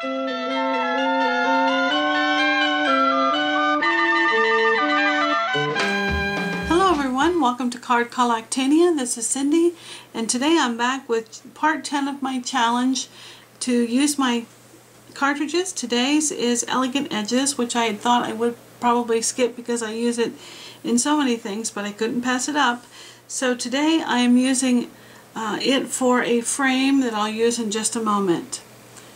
Hello everyone, welcome to Card Collectania. This is Cindy, and today I'm back with part 10 of my challenge to use my cartridges. Today's is Elegant Edges, which I had thought I would probably skip because I use it in so many things, but I couldn't pass it up. So today I am using it for a frame that I'll use in just a moment.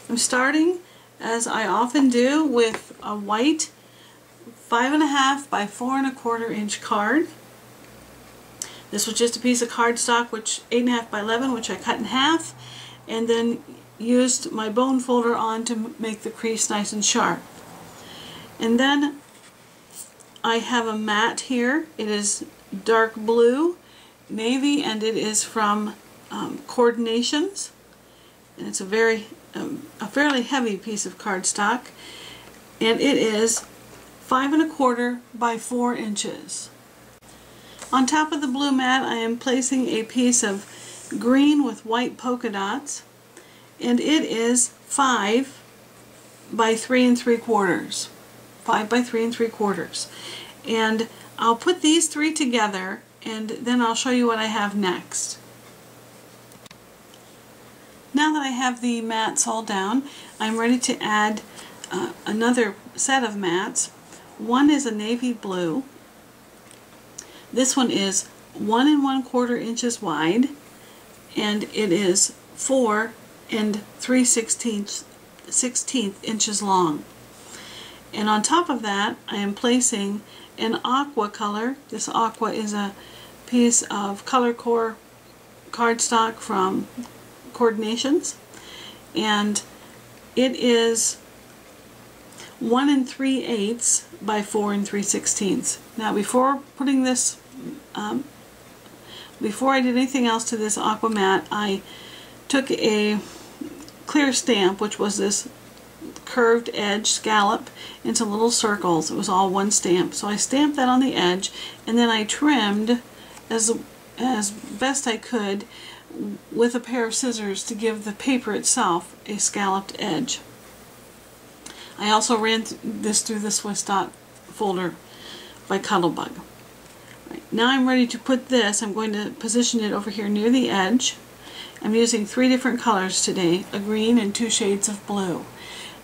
I'm starting, as I often do, with a white 5.5 by 4.25 inch card. This was just a piece of cardstock, which 8.5 by 11, which I cut in half, and then used my bone folder on to make the crease nice and sharp. And then I have a mat here. It is dark blue, navy, and it is from Coordinations. And it's a fairly heavy piece of cardstock, and it is 5.25 by 4 inches. On top of the blue mat I am placing a piece of green with white polka dots, and it is 5 by 3.75. 5 by 3.75. And I'll put these three together and then I'll show you what I have next. Now that I have the mats all down, I'm ready to add another set of mats. One is a navy blue. This one is 1 1/4 inches wide, and it is 4 3/16 inches long. And on top of that, I am placing an aqua color. This aqua is a piece of color core cardstock from Coordinations, and it is 1 3/8 by 4 3/16. Now, before putting this, before I did anything else to this aqua mat, I took a clear stamp, which was this curved edge scallop, into little circles. It was all one stamp, so I stamped that on the edge, and then I trimmed as best I could with a pair of scissors to give the paper itself a scalloped edge. I also ran this through the Swiss dot folder by Cuttlebug. Right, now I'm ready to put this. I'm going to position it over here near the edge. I'm using 3 different colors today, a green and 2 shades of blue.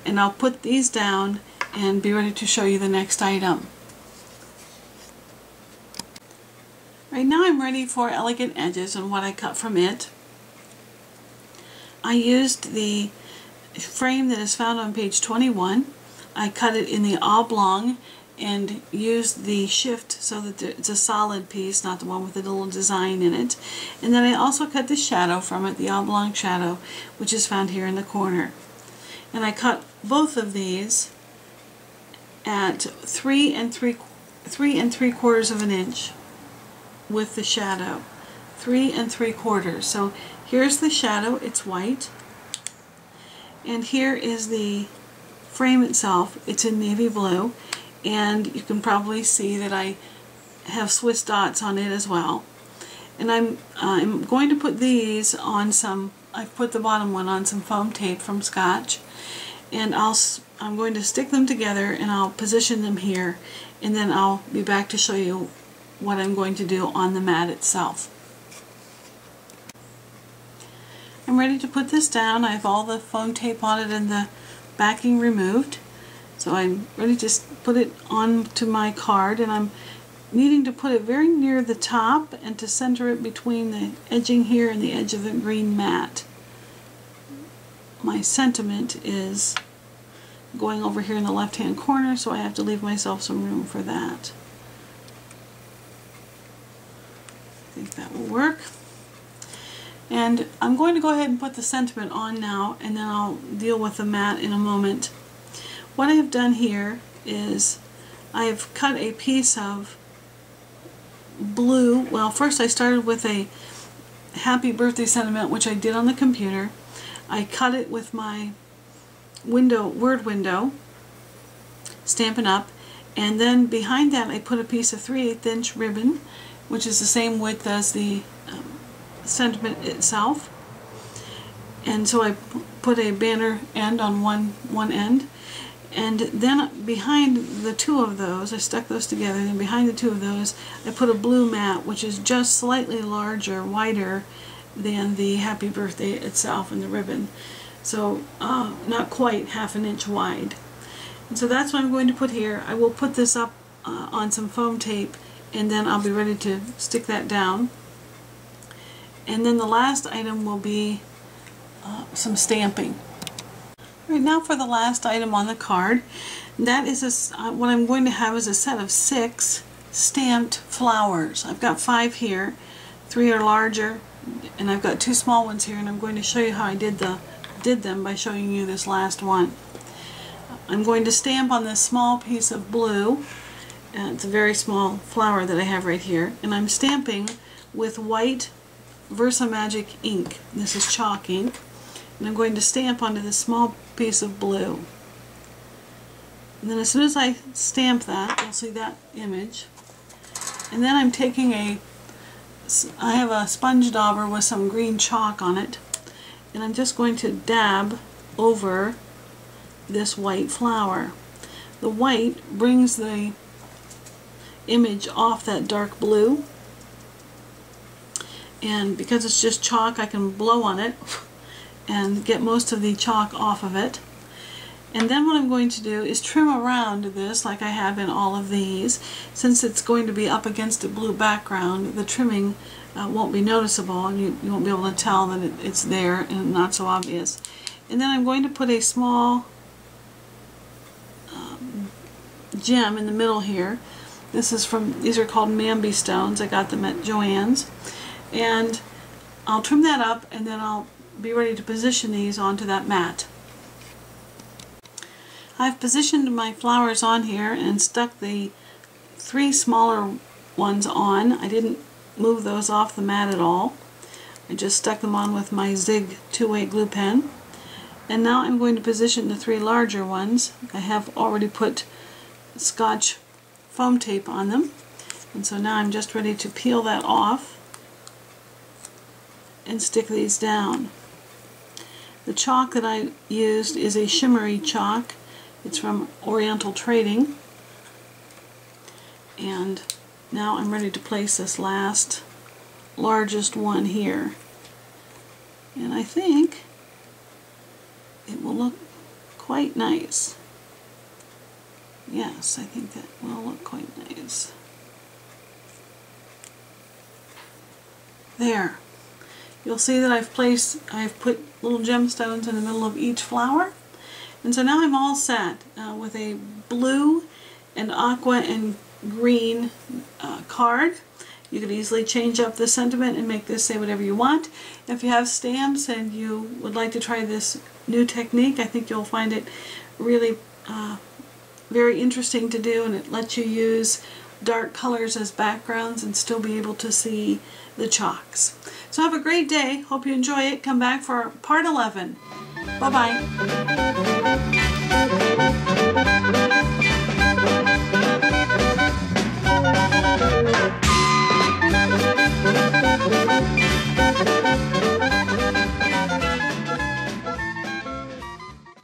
And I'll put these down and be ready to show you the next item. Right now I'm ready for Elegant Edges and what I cut from it. I used the frame that is found on page 21. I cut it in the oblong and used the shift so that it's a solid piece, not the one with a little design in it. And then I also cut the shadow from it, the oblong shadow, which is found here in the corner. And I cut both of these at 3 3/4 of an inch with the shadow. 3 3/4. So here's the shadow, it's white. And here is the frame itself. It's in navy blue, and you can probably see that I have Swiss dots on it as well. And I'm going to put these on some, I've put the bottom one on some foam tape from Scotch, and I'm going to stick them together and I'll position them here, and then I'll be back to show you what I'm going to do on the mat itself. I'm ready to put this down. I have all the foam tape on it and the backing removed. So I'm ready to put it onto my card, and I'm needing to put it very near the top and to center it between the edging here and the edge of the green mat. My sentiment is going over here in the left hand corner, so I have to leave myself some room for that. I think that will work. And I'm going to go ahead and put the sentiment on now, and then I'll deal with the mat in a moment. What I have done here is I have cut a piece of blue. Well, first I started with a happy birthday sentiment, which I did on the computer. I cut it with my word window, Stampin' Up, and then behind that I put a piece of 3/8 inch ribbon, which is the same width as the sentiment itself. and so I put a banner end on one end, and then behind the two of those, I stuck those together, and behind the two of those I put a blue mat, which is just slightly larger, wider than the happy birthday itself and the ribbon. So not quite half an inch wide. And so that's what I'm going to put here. I will put this up on some foam tape, and then I'll be ready to stick that down. And then the last item will be some stamping. Right now for the last item on the card, that is what I'm going to have is a set of 6 stamped flowers. I've got 5 here, 3 are larger, and I've got 2 small ones here, and I'm going to show you how I did them by showing you this last one. I'm going to stamp on this small piece of blue, and it's a very small flower that I have right here, and I'm stamping with white Versamagic ink. This is chalk ink, and I'm going to stamp onto this small piece of blue. And then as soon as I stamp that, you'll see that image. And then I'm taking I have a sponge dauber with some green chalk on it, and I'm just going to dab over this white flower. The white brings the image off that dark blue, and because it's just chalk, I can blow on it and get most of the chalk off of it. And then what I'm going to do is trim around this like I have in all of these. Since it's going to be up against a blue background, the trimming won't be noticeable, and you won't be able to tell that it's there and not so obvious. And then I'm going to put a small gem in the middle here. These are called Mamby stones. I got them at Joann's. And I'll trim that up, and then I'll be ready to position these onto that mat. I've positioned my flowers on here and stuck the 3 smaller ones on. I didn't move those off the mat at all. I just stuck them on with my Zig 2-way glue pen. And now I'm going to position the 3 larger ones. I have already put Scotch foam tape on them. And so now I'm just ready to peel that off and stick these down. The chalk that I used is a shimmery chalk. It's from Oriental Trading. And now I'm ready to place this last largest one here. And I think it will look quite nice. Yes, I think that will look quite nice. There. You'll see that I've put little gemstones in the middle of each flower. And so now I'm all set with a blue and aqua and green card. You could easily change up the sentiment and make this say whatever you want. If you have stamps and you would like to try this new technique, I think you'll find it really very interesting to do, and it lets you use dark colors as backgrounds and still be able to see the chalks. So have a great day. Hope you enjoy it. Come back for part 11. Bye-bye.